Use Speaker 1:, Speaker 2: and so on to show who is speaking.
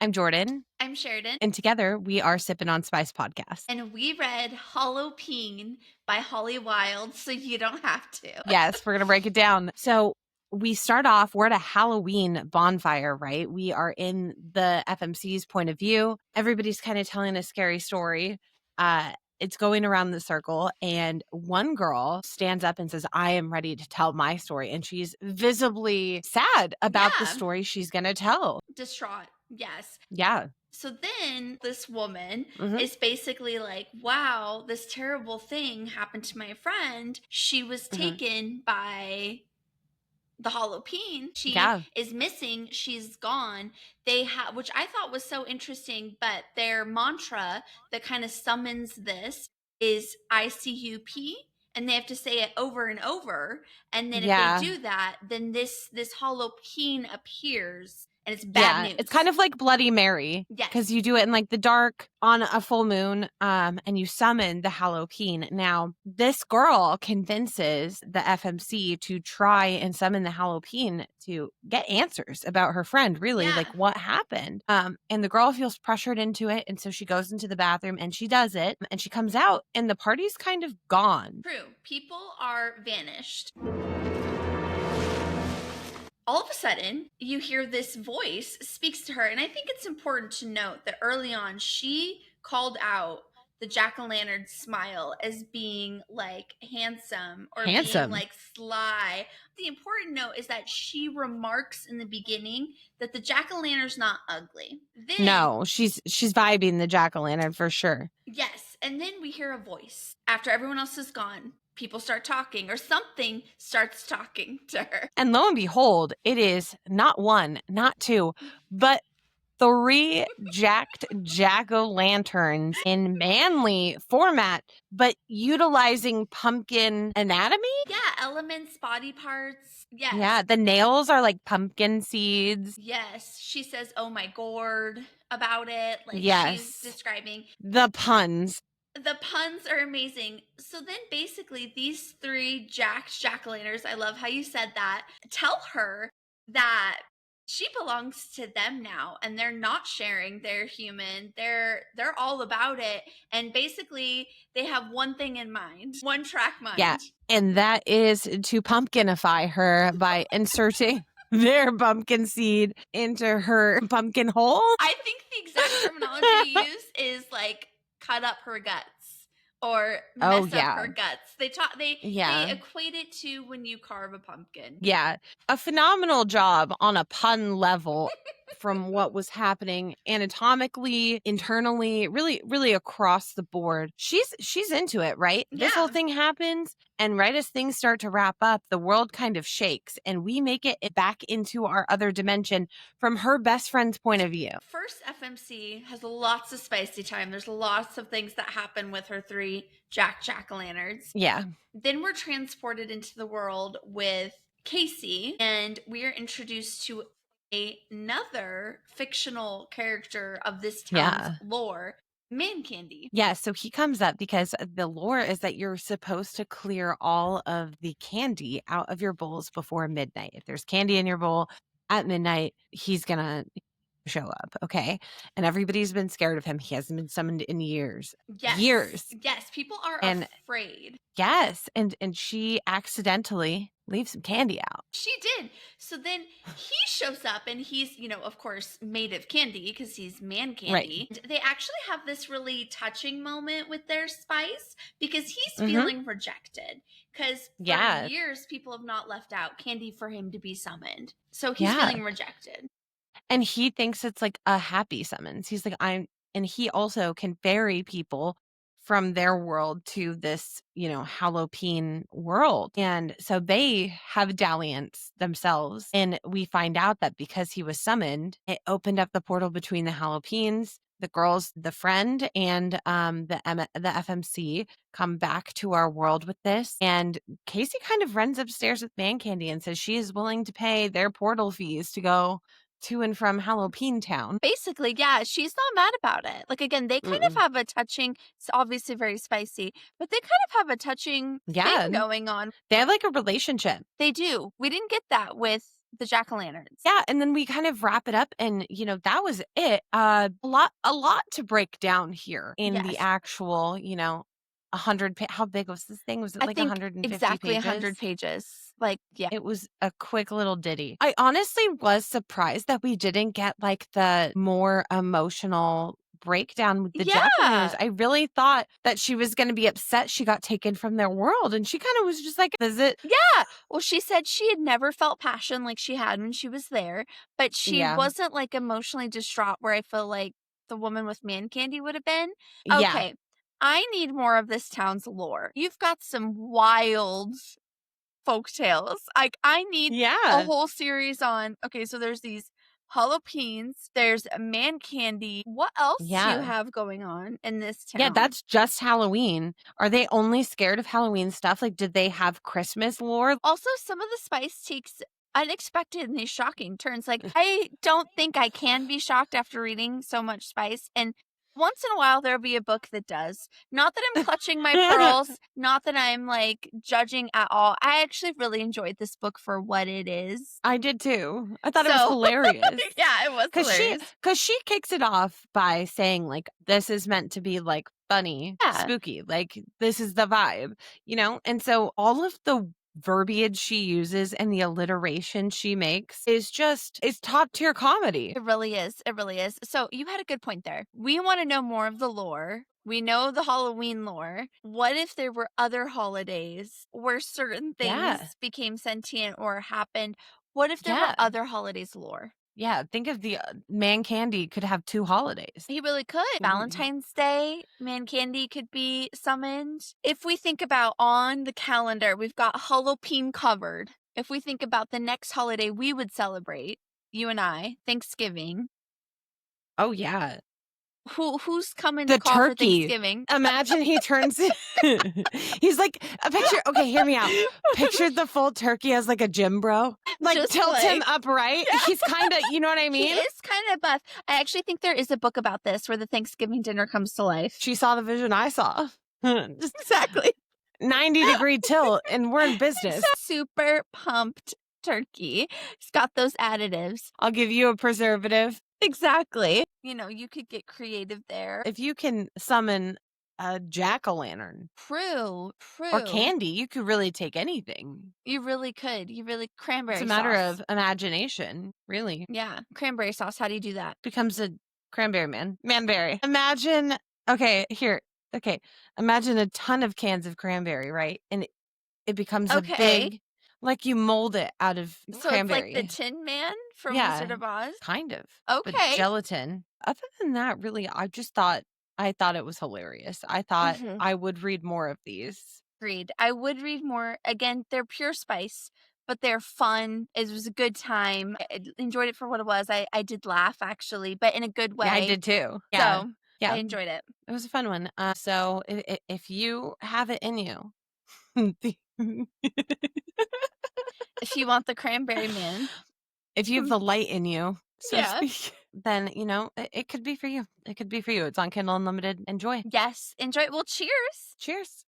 Speaker 1: I'm Jordan,
Speaker 2: I'm Sheridan,
Speaker 1: and together we are Sippin on Spice podcast.
Speaker 2: and we read Hallowpeen by Holly Wilde, so you don't have to.
Speaker 1: Yes, we're going to break it down. So we start off, we're at a Halloween bonfire, right? We are in the FMC's point of view. Everybody's kind of telling a scary story. It's going around the circle, and one girl stands up and says, I am ready to tell my story. And she's visibly sad about the
Speaker 2: Yeah.
Speaker 1: story she's going to tell.
Speaker 2: Distraught, yes.
Speaker 1: Yeah.
Speaker 2: So then this woman
Speaker 1: Mhm.
Speaker 2: is basically like, wow, this terrible thing happened to my friend. She was taken by the Halloween. She
Speaker 1: Yeah.
Speaker 2: is missing. She's gone. They have, which I thought was so interesting, but their mantra that kind of summons this is ICUP, and they have to say it over and over. And then if
Speaker 1: Yeah.
Speaker 2: they do that, then this Halloween appears, and it's bad news.
Speaker 1: It's kind of like Bloody Mary.
Speaker 2: Yes.
Speaker 1: Because you do it in like the dark on a full moon, and you summon the Halloween. Now, this girl convinces the FMC to try and summon the Halloween to get answers about her friend, really,
Speaker 2: Yeah.
Speaker 1: like what happened. And the girl feels pressured into it, and so she goes into the bathroom and she does it, and she comes out, and the party's kind of gone.
Speaker 2: True. People are vanished. All of a sudden, you hear this voice speaks to her. And I think it's important to note that early on, she called out the jack-o'-lantern smile as being like handsome or being like sly. The important note is that she remarks in the beginning that the jack-o'-lantern's not ugly. Then,
Speaker 1: No, she's vibing the jack-o'-lantern for sure.
Speaker 2: Yes. And then we hear a voice. After everyone else is gone, people start talking, or something starts talking to her.
Speaker 1: And lo and behold, it is not one, not two, but 3 jacked jack-o'-lanterns in manly format, but utilizing pumpkin anatomy.
Speaker 2: Yeah, elements, body parts. Yes.
Speaker 1: Yeah, the nails are like pumpkin seeds.
Speaker 2: Yes. She says, oh my gourd about it. Like she's describing.
Speaker 1: The puns.
Speaker 2: The puns are amazing. So then basically these 3 jack-o'-lanterns, I love how you said that, tell her that she belongs to them now, and they're not sharing. They're human. They're all about it. And basically they have one thing in mind, one track mind.
Speaker 1: Yeah, and that is to pumpkinify her by inserting their pumpkin seed into her pumpkin hole.
Speaker 2: I think the exact terminology you use is like cut up her guts or mess up her guts. They equate it to when you carve a pumpkin.
Speaker 1: Yeah. A phenomenal job on a pun level from what was happening anatomically, internally, really, really across the board. She's into it, right? Yeah. This whole thing happens, and right as things start to wrap up, the world kind of shakes, and we make it back into our other dimension from her best friend's point of view.
Speaker 2: First, FMC has lots of spicy time. There's lots of things that happen with her 3 jack-o'-lanterns.
Speaker 1: Yeah.
Speaker 2: Then we're transported into the world with Casey, and we're introduced to another fictional character of this town's lore, Man Candy.
Speaker 1: Yeah, so he comes up because the lore is that you're supposed to clear all of the candy out of your bowls before midnight. If there's candy in your bowl at midnight, he's gonna show up, okay? And everybody's been scared of him. He hasn't been summoned in years. Years.
Speaker 2: Yes, people are afraid.
Speaker 1: Yes, and she accidentally leaves some candy out.
Speaker 2: She did. So then he shows up, and he's, of course, made of candy because he's Man Candy. Right. They actually have this really touching moment with their spice because he's feeling rejected. Because for years, people have not left out candy for him to be summoned. So he's feeling rejected.
Speaker 1: And he thinks it's like a happy summons. He's like, and he also can ferry people from their world to this, Hallowpeen world. And so they have dalliance themselves. And we find out that because he was summoned, it opened up the portal between the Hallopeens, the girls, the friend, and the FMC come back to our world with this. And Casey kind of runs upstairs with Man Candy and says she is willing to pay their portal fees to go to and from Hallowpeen Town.
Speaker 2: Basically, yeah, she's not mad about it. Like, again, they kind of have a touching, it's obviously very spicy, but they kind of have a touching thing going on.
Speaker 1: They have like a relationship.
Speaker 2: They do. We didn't get that with the jack-o'-lanterns.
Speaker 1: Yeah, and then we kind of wrap it up and, that was it. A lot to break down here in the
Speaker 2: Yes.
Speaker 1: actual, 100 how big was this thing? Was it
Speaker 2: I
Speaker 1: like
Speaker 2: think
Speaker 1: 150
Speaker 2: exactly
Speaker 1: pages?
Speaker 2: 100 pages. Like, yeah.
Speaker 1: It was a quick little ditty. I honestly was surprised that we didn't get, like, the more emotional breakdown with the jack-o'-lanterns.
Speaker 2: Yeah.
Speaker 1: I really thought that she was gonna be upset she got taken from their world, and she kinda was just like, "Visit."
Speaker 2: Yeah. Well, she said she had never felt passion like she had when she was there, but she
Speaker 1: Yeah.
Speaker 2: wasn't, like, emotionally distraught where I feel like the woman with man candy would have been.
Speaker 1: Yeah.
Speaker 2: Okay. I need more of this town's lore. You've got some wild folk tales. Like, I need a
Speaker 1: Yeah.
Speaker 2: whole series on okay, so there's these Hallopeens, there's a man candy. What else do you
Speaker 1: Yeah.
Speaker 2: have going on in this
Speaker 1: Yeah,
Speaker 2: town?
Speaker 1: that's just Halloween. Are they only scared of Halloween stuff? Like, did they have Christmas lore?
Speaker 2: Also, some of the spice takes unexpectedly shocking turns. Like, I don't think I can be shocked after reading so much spice. And once in a while, there'll be a book that does. Not that I'm clutching my pearls, not that I'm like judging at all. I actually really enjoyed this book for what it is.
Speaker 1: I did too. I thought it was
Speaker 2: So,
Speaker 1: hilarious.
Speaker 2: yeah, it was
Speaker 1: Cause she,
Speaker 2: hilarious.
Speaker 1: cause she kicks it off by saying like, "This is meant to be like funny,
Speaker 2: Yeah,
Speaker 1: spooky. Like this is the vibe," And so all of the verbiage she uses and the alliteration she makes is top tier comedy.
Speaker 2: it really is. It really is. So, you had a good point there. We want to know more of the lore. We know the Halloween lore. What if there were other holidays where certain
Speaker 1: Yeah,
Speaker 2: things became sentient or happened? What if there were
Speaker 1: yeah,
Speaker 2: other holidays lore?
Speaker 1: yeah. Think of the man candy could have 2 holidays.
Speaker 2: He really could. Valentine's Day, man candy could be summoned. If we think about on the calendar, we've got Halloween covered. If we think about the next holiday we would celebrate, you and I, Thanksgiving.
Speaker 1: Oh yeah.
Speaker 2: Who's coming to
Speaker 1: The
Speaker 2: call for
Speaker 1: turkey.
Speaker 2: Thanksgiving?
Speaker 1: Imagine he turns he's like, a picture okay, hear me out. Picture the full turkey as like a gym bro. Like
Speaker 2: Just
Speaker 1: tilt him
Speaker 2: like
Speaker 1: upright.
Speaker 2: yeah.
Speaker 1: He's kinda, you know what I
Speaker 2: He
Speaker 1: mean?
Speaker 2: is kind of buff. I actually think there is a book about this where the Thanksgiving dinner comes to life.
Speaker 1: She saw the vision I saw. Just
Speaker 2: Exactly.
Speaker 1: 90-degree tilt and we're in business.
Speaker 2: Super pumped turkey. It's got those additives.
Speaker 1: I'll give you a preservative.
Speaker 2: Exactly. You could get creative there.
Speaker 1: If you can summon a jack-o'-lantern
Speaker 2: True,
Speaker 1: or
Speaker 2: true.
Speaker 1: candy, you could really take anything.
Speaker 2: You really could. You really cranberry
Speaker 1: It's a
Speaker 2: sauce.
Speaker 1: matter of imagination, really.
Speaker 2: Yeah, cranberry sauce. How do you do that?
Speaker 1: Becomes a cranberry man. Manberry. Imagine okay, here. Okay. Imagine a ton of cans of cranberry, right? And it becomes a
Speaker 2: Okay.
Speaker 1: big like you mold it out of
Speaker 2: So it's like the
Speaker 1: cranberry.
Speaker 2: Tin Man from
Speaker 1: Yeah,
Speaker 2: Wizard of Oz?
Speaker 1: kind of. But
Speaker 2: Okay.
Speaker 1: gelatin. Other than that, really, I thought it was hilarious. I thought
Speaker 2: Mhm.
Speaker 1: I would read more of these.
Speaker 2: Agreed. I would read more. Again, they're pure spice, but they're fun. It was a good time. I enjoyed it for what it was. I did laugh actually, but in a good
Speaker 1: Yeah, I
Speaker 2: way.
Speaker 1: did too. Yeah.
Speaker 2: So I
Speaker 1: Yeah,
Speaker 2: enjoyed it.
Speaker 1: it was a fun one. So if you have it in you,
Speaker 2: If you want the Cranberry Man.
Speaker 1: if you have the light in you, so to
Speaker 2: Yeah.
Speaker 1: speak, then it could be for you. It could be for you. It's on Kindle Unlimited. Enjoy.
Speaker 2: Yes. Enjoy it. Well, cheers.
Speaker 1: Cheers.